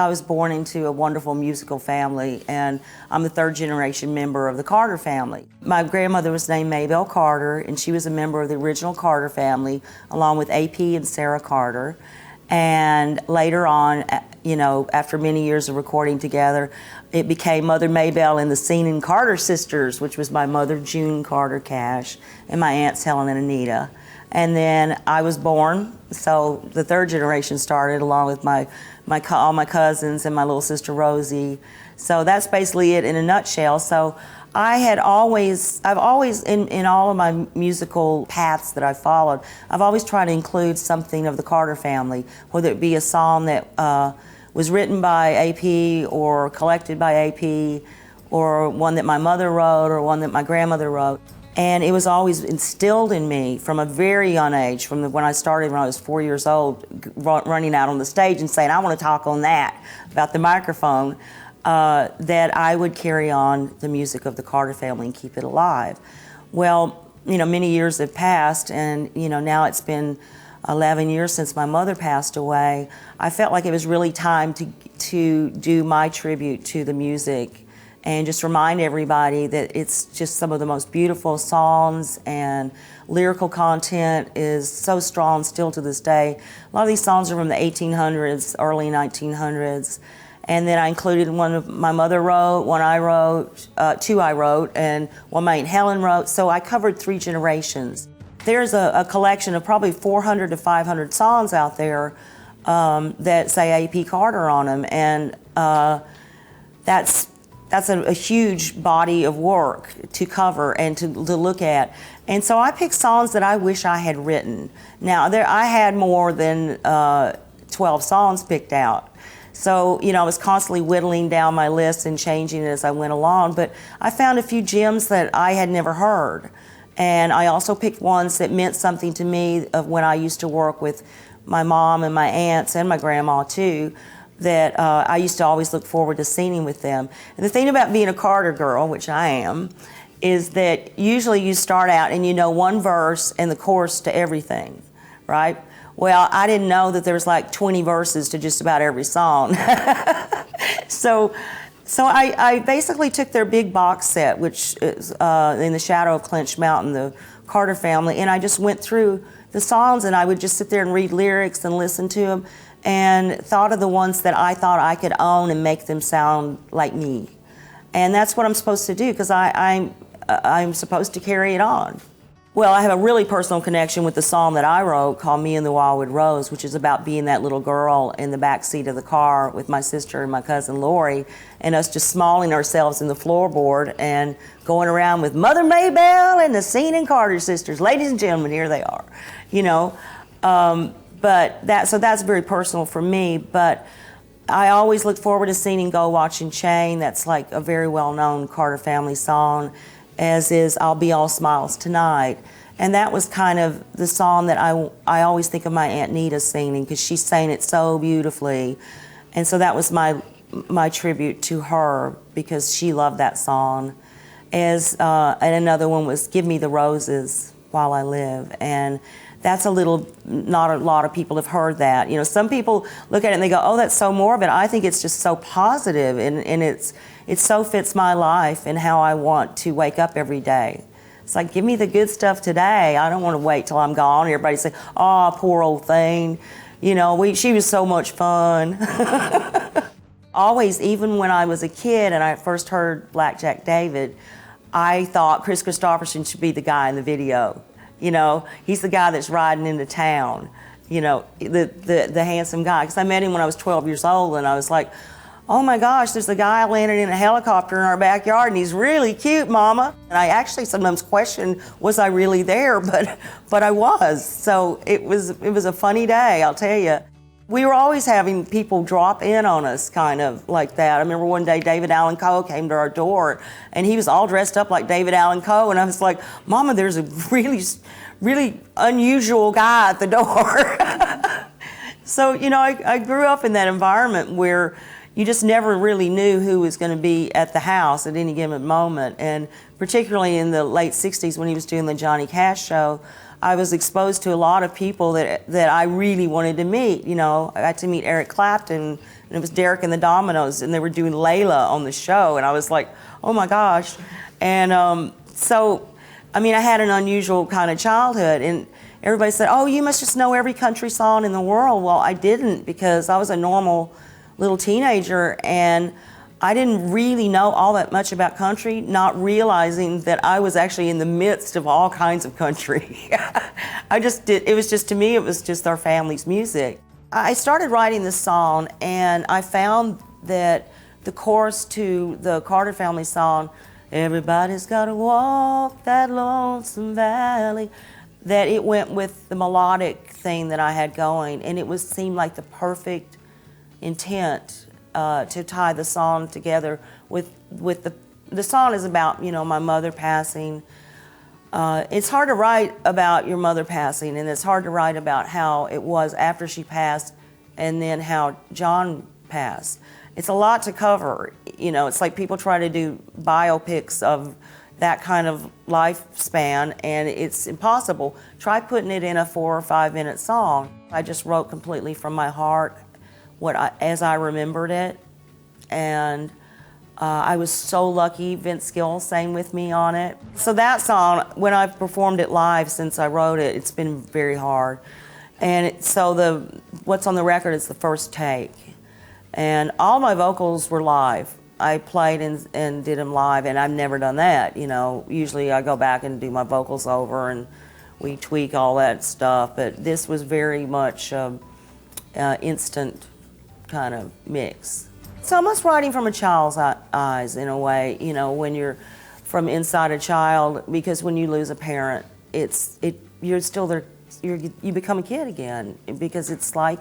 I was born into a wonderful musical family, and I'm the third generation member of the Carter family. My grandmother was named Maybelle Carter, and she was a member of the original Carter family, along with AP and Sarah Carter. And later on, you know, after many years of recording together, it became Mother Maybelle and the Singer Carter sisters, which was my mother, June Carter Cash, and my aunts, Helen and Anita. And then I was born, so the third generation started, along with all my cousins and my little sister Rosie. So that's basically it in a nutshell. So I've always, in all of my musical paths that I've followed, I've always tried to include something of the Carter family, whether it be a song that was written by AP or collected by AP, or one that my mother wrote, or one that my grandmother wrote. And it was always instilled in me from a very young age, from when I started when I was 4 years old, running out on the stage and saying, I want to talk on that, about the microphone, that I would carry on the music of the Carter family and keep it alive. Well, you know, many years have passed, and you know, now it's been 11 years since my mother passed away. I felt like it was really time to do my tribute to the music and just remind everybody that it's just some of the most beautiful songs, and lyrical content is so strong still to this day. A lot of these songs are from the 1800s, early 1900s. And then I included one my mother wrote, one I wrote, two I wrote, and one my Aunt Helen wrote. So I covered 3 generations. There's a collection of probably 400 to 500 songs out there that say AP Carter on them, and that's a huge body of work to cover and to look at. And so I picked songs that I wish I had written. Now, I had more than 12 songs picked out. So, you know, I was constantly whittling down my list and changing it as I went along, but I found a few gems that I had never heard. And I also picked ones that meant something to me of when I used to work with my mom and my aunts and my grandma too, that I used to always look forward to singing with them. And the thing about being a Carter girl, which I am, is that usually you start out and you know one verse and the chorus to everything, right? Well, I didn't know that there was like 20 verses to just about every song. So I basically took their big box set, which is In the Shadow of Clinch Mountain, the Carter family, and I just went through the songs, and I would just sit there and read lyrics and listen to them, and thought of the ones that I thought I could own and make them sound like me. And that's what I'm supposed to do, because I'm supposed to carry it on. Well, I have a really personal connection with the song that I wrote called Me and the Wildwood Rose, which is about being that little girl in the back seat of the car with my sister and my cousin Lori, and us just smalling ourselves in the floorboard and going around with Mother Maybelle and the Singer Carter sisters. Ladies and gentlemen, here they are, you know. So that's very personal for me, but I always look forward to singing Go Watch and Chain. That's like a very well-known Carter family song, as is I'll Be All Smiles Tonight. And that was kind of the song that I always think of my Aunt Nita singing, because she sang it so beautifully. And so that was my tribute to her, because she loved that song. And another one was Give Me the Roses While I Live. And that's not a lot of people have heard that. You know, some people look at it and they go, oh, that's so morbid. I think it's just so positive, and it so fits my life and how I want to wake up every day. It's like, give me the good stuff today. I don't want to wait till I'm gone. Everybody say, oh, poor old thing. You know, she was so much fun. Always, even when I was a kid and I first heard Blackjack David, I thought Kris Kristofferson should be the guy in the video. You know, he's the guy that's riding into town, you know, the handsome guy. Because I met him when I was 12 years old, and I was like, oh my gosh, there's a guy landing in a helicopter in our backyard, and he's really cute, Mama. And I actually sometimes question, was I really there? But I was. So it was a funny day, I'll tell you. We were always having people drop in on us kind of like that. I remember one day David Allan Coe came to our door, and he was all dressed up like David Allan Coe, and I was like, Mama, there's a really unusual guy at the door. So, you know, I grew up in that environment where you just never really knew who was going to be at the house at any given moment. And particularly in the late 60s when he was doing the Johnny Cash show, I was exposed to a lot of people that I really wanted to meet. You know, I got to meet Eric Clapton, and it was Derek and the Dominoes, and they were doing Layla on the show, and I was like, oh my gosh. And so, I mean, I had an unusual kind of childhood, and everybody said, oh, you must just know every country song in the world. Well, I didn't, because I was a normal little teenager, and I didn't really know all that much about country, not realizing that I was actually in the midst of all kinds of country. It was just, to me, it was just our family's music. I started writing this song, and I found that the chorus to the Carter family song, everybody's gotta walk that lonesome valley, that it went with the melodic thing that I had going, and it seemed like the perfect intent to tie the song together with the song is about, you know, my mother passing. It's hard to write about your mother passing, and it's hard to write about how it was after she passed and then how John passed. It's a lot to cover, you know. It's like people try to do biopics of that kind of lifespan, and it's impossible. Try putting it in a 4 or 5 minute song. I just wrote completely from my heart, as I remembered it, and I was so lucky Vince Gill sang with me on it. So that song, when I've performed it live since I wrote it, it's been very hard. And so what's on the record is the first take, and all my vocals were live. I played and did them live, and I've never done that. You know, usually I go back and do my vocals over, and we tweak all that stuff. But this was very much instant kind of mix. It's almost writing from a child's eyes in a way, you know, when you're from inside a child, because when you lose a parent, you're still there, you become a kid again, because it's like,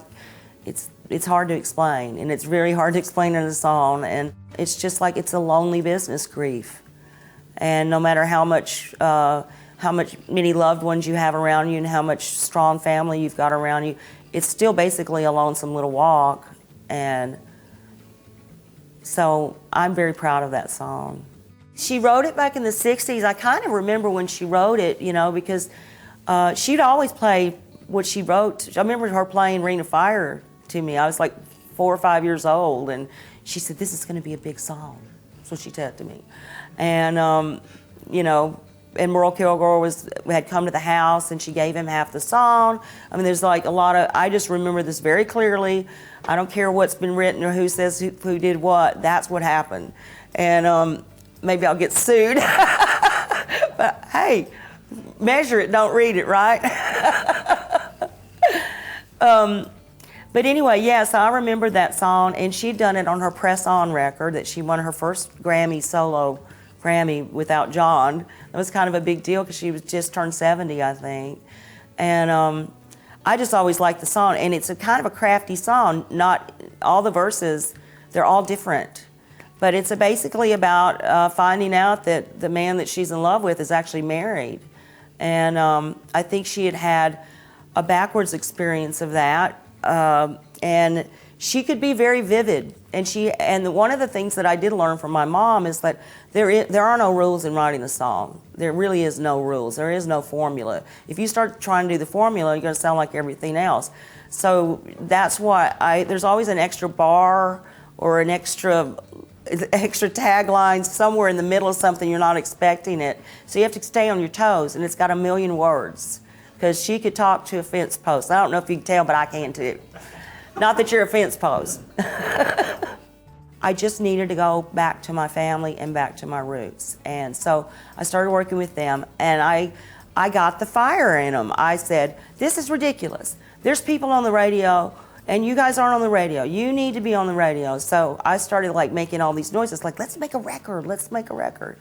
it's hard to explain, and it's very hard to explain in a song, and it's just like, it's a lonely business, grief. And no matter how many loved ones you have around you and how much strong family you've got around you, it's still basically a lonesome little walk. And so I'm very proud of that song. She wrote it back in the 60s. I kind of remember when she wrote it, you know, because she'd always play what she wrote. I remember her playing Reena Fire to me. I was like 4 or 5 years old, and she said, this is going to be a big song. That's what she said to me. And, you know, and Merle Kilgore had come to the house, and she gave him half the song. I mean, there's like a lot of, I just remember this very clearly. I don't care what's been written or who says who did what, that's what happened. And maybe I'll get sued. But hey, measure it, don't read it, right? But anyway, yeah, so I remember that song, and she'd done it on her Press On record that she won her first solo Grammy without John. That was kind of a big deal because she was just turned 70, I think. And I just always liked the song, and it's a kind of a crafty song. Not all the verses, they're all different. But it's basically about finding out that the man that she's in love with is actually married. And I think she had a backwards experience of that. And she could be very vivid. And one of the things that I did learn from my mom is that there are no rules in writing a song. There really is no rules. There is no formula. If you start trying to do the formula, you're going to sound like everything else. So that's why there's always an extra bar or an extra tagline somewhere in the middle of something you're not expecting it. So you have to stay on your toes, and it's got 1,000,000 words. Because she could talk to a fence post. I don't know if you can tell, but I can too. Not that you're a fence post. I just needed to go back to my family and back to my roots. And so I started working with them, and I got the fire in them. I said, this is ridiculous. There's people on the radio, and you guys aren't on the radio. You need to be on the radio. So I started like making all these noises, like, let's make a record, let's make a record.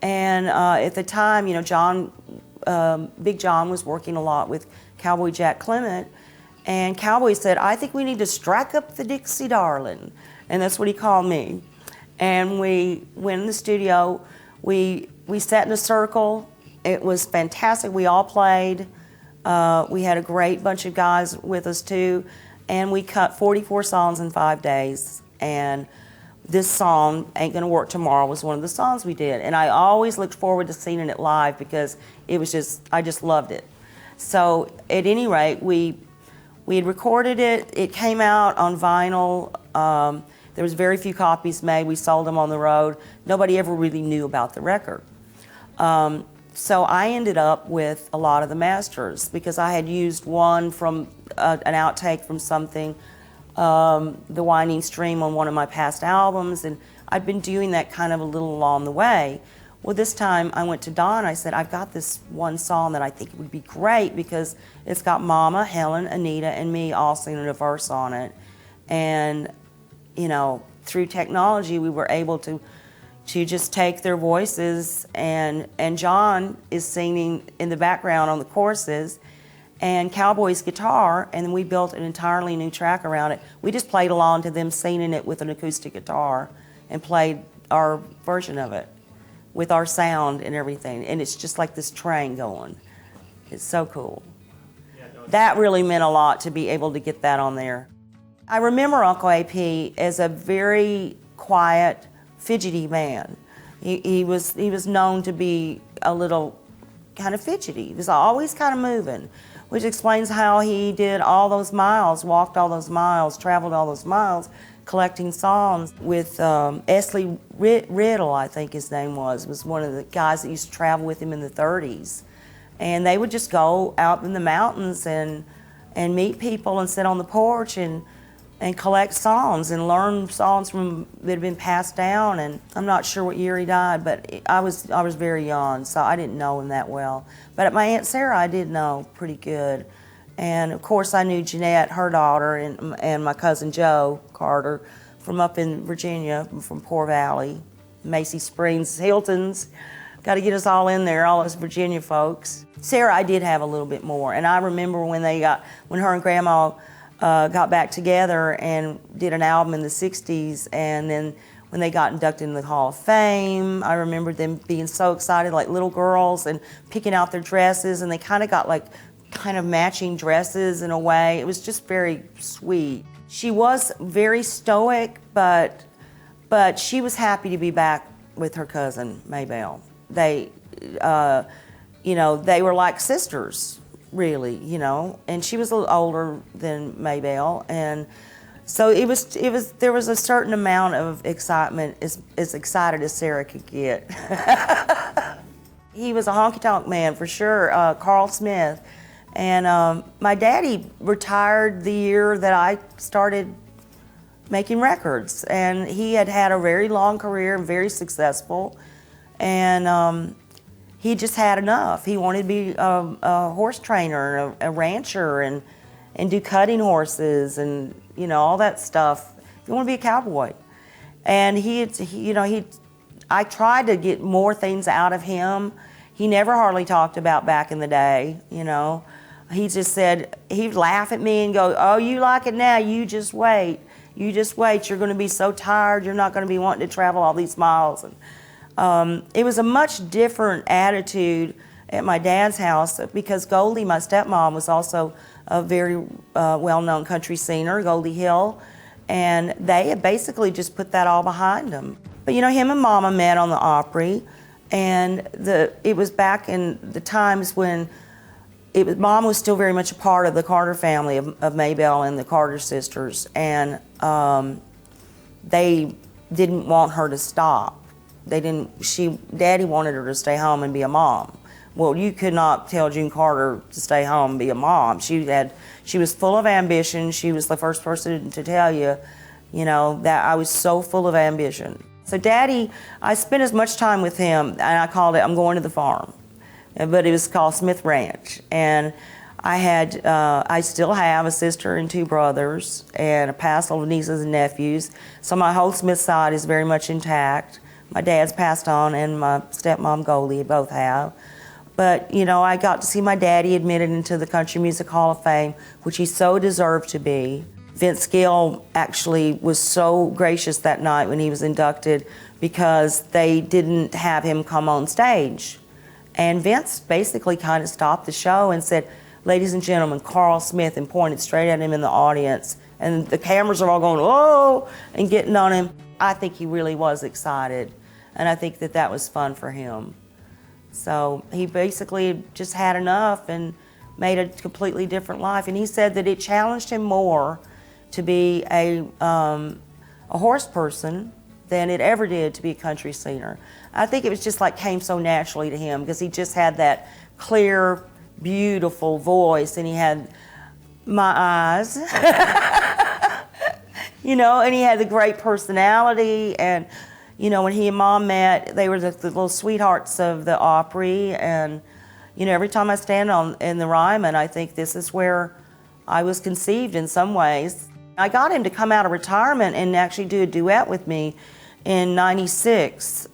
And at the time, you know, Big John was working a lot with Cowboy Jack Clement, and Cowboy said, I think we need to strike up the Dixie Darling. And that's what he called me. And we went in the studio, we sat in a circle. It was fantastic. We all played. We had a great bunch of guys with us too. And we cut 44 songs in 5 days. And this song, Ain't Gonna Work Tomorrow, was one of the songs we did. And I always looked forward to seeing it live because it was I just loved it. So at any rate, we had recorded it. It came out on vinyl. There was very few copies made. We sold them on the road. Nobody ever really knew about the record. So I ended up with a lot of the masters because I had used one from an outtake from something, The Winding Stream, on one of my past albums, and I'd been doing that kind of a little along the way. Well, this time I went to Don, I said, I've got this one song that I think would be great because it's got Mama, Helen, Anita, and me all singing a verse on it. And, you know, through technology, we were able to just take their voices, and John is singing in the background on the choruses, and Cowboy's guitar, and then we built an entirely new track around it. We just played along to them singing it with an acoustic guitar and played our version of it with our sound and everything, and it's just like this train going. It's so cool. That really meant a lot to be able to get that on there. I remember Uncle AP as a very quiet, fidgety man. He was known to be a little kind of fidgety. He was always kind of moving, which explains how he did all those miles, walked all those miles, traveled all those miles, collecting songs with Esley Riddle, I think his name was one of the guys that used to travel with him in the 30s. And they would just go out in the mountains and meet people and sit on the porch and collect songs and learn songs that had been passed down. And I'm not sure what year he died, but I was very young, so I didn't know him that well. But my Aunt Sarah I did know pretty good. And of course I knew Jeanette, her daughter, and my cousin Joe Carter from up in Virginia, from Poor Valley, Macy Springs, Hilton's. Got to get us all in there, all those Virginia folks. Sarah I did have a little bit more, and I remember when her and Grandma got back together and did an album in the 60s, and then when they got inducted into the Hall of Fame, I remember them being so excited, like little girls, and picking out their dresses, and they kind of got like kind of matching dresses in a way. It was just very sweet. She was very stoic, but she was happy to be back with her cousin, Maybelle. They, you know, they were like sisters, really, you know, and she was a little older than Maybelle, and so there was a certain amount of excitement, as excited as Sarah could get. He was a honky-tonk man for sure, Carl Smith, and my daddy retired the year that I started making records, and he had had a very long career and very successful, and he just had enough. He wanted to be a horse trainer, a rancher, and do cutting horses, and you know, all that stuff. He wanted to be a cowboy, and I tried to get more things out of him. He never hardly talked about back in the day, you know. He just said, he'd laugh at me and go, "Oh, you like it now? You just wait. You just wait. You're going to be so tired. You're not going to be wanting to travel all these miles." And it was a much different attitude at my dad's house because Goldie, my stepmom, was also a very well-known country singer, Goldie Hill, and they had basically just put that all behind them. But you know, him and Mama met on the Opry, and it was back in the times when Mom was still very much a part of the Carter family of Maybelle and the Carter sisters, and they didn't want her to stop. Daddy wanted her to stay home and be a mom. Well, you could not tell June Carter to stay home and be a mom. She was full of ambition. She was the first person to tell you, you know, that I was so full of ambition. So Daddy, I spent as much time with him, and I called it, I'm going to the farm. But it was called Smith Ranch. And I still have a sister and two brothers, and a past of nieces and nephews. So my whole Smith side is very much intact. My dad's passed on, and my stepmom Goldie both have. But, you know, I got to see my daddy admitted into the Country Music Hall of Fame, which he so deserved to be. Vince Gill actually was so gracious that night when he was inducted because they didn't have him come on stage. And Vince basically kind of stopped the show and said, "Ladies and gentlemen, Carl Smith," and pointed straight at him in the audience. And the cameras are all going, "Oh," and getting on him. I think he really was excited, and I think that was fun for him. So he basically just had enough and made a completely different life. And he said that it challenged him more to be a horse person than it ever did to be a country singer. I think it was just like came so naturally to him because he just had that clear, beautiful voice, and he had my eyes, you know, and he had the great personality. And, you know, when he and Mom met, they were the little sweethearts of the Opry. And, you know, every time I stand in the Ryman, I think this is where I was conceived in some ways. I got him to come out of retirement and actually do a duet with me in '96.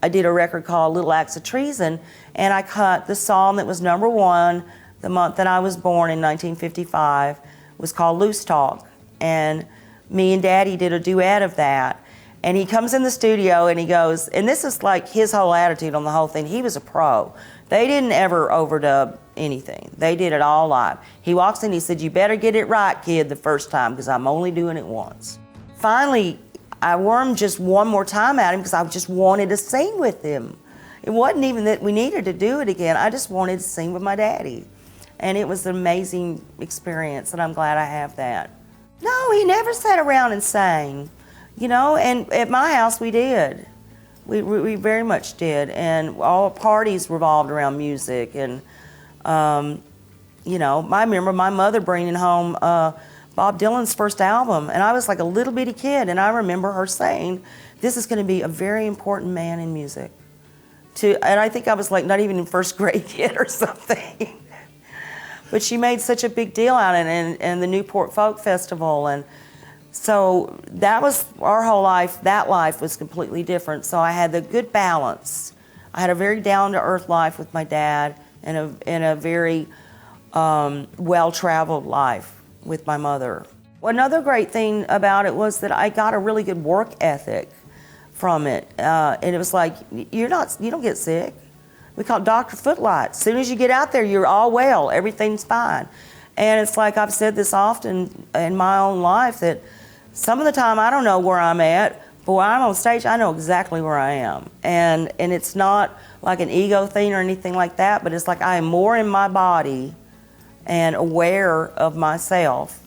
I did a record called Little Acts of Treason, and I cut the song that was #1 the month that I was born in 1955, was called Loose Talk. And me and Daddy did a duet of that. And he comes in the studio and he goes, and this is like his whole attitude on the whole thing. He was a pro. They didn't ever overdub anything. They did it all live. He walks in, he said, "You better get it right, kid, the first time, because I'm only doing it once." Finally, I wormed just one more time at him because I just wanted to sing with him. It wasn't even that we needed to do it again. I just wanted to sing with my daddy. And it was an amazing experience, and I'm glad I have that. No, he never sat around and sang, you know, and at my house we did. We very much did, and all parties revolved around music. And, you know, I remember my mother bringing home Bob Dylan's first album, and I was like a little bitty kid, and I remember her saying, "This is going to be a very important man in music." And I think I was like not even in first grade yet or something. But she made such a big deal out of it, and the Newport Folk Festival, and so that was our whole life. That life was completely different. So I had the good balance. I had a very down-to-earth life with my dad, and a very well-traveled life with my mother. Another great thing about it was that I got a really good work ethic from it, and it was like, you don't get sick. We call it Dr. Footlight. As soon as you get out there, you're all well, everything's fine. And it's like I've said this often in my own life, that some of the time I don't know where I'm at, but when I'm on stage, I know exactly where I am. And it's not like an ego thing or anything like that, but it's like I am more in my body and aware of myself,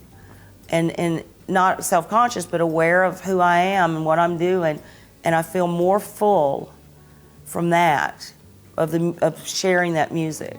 and not self-conscious, but aware of who I am and what I'm doing. And I feel more full from that, of sharing that music.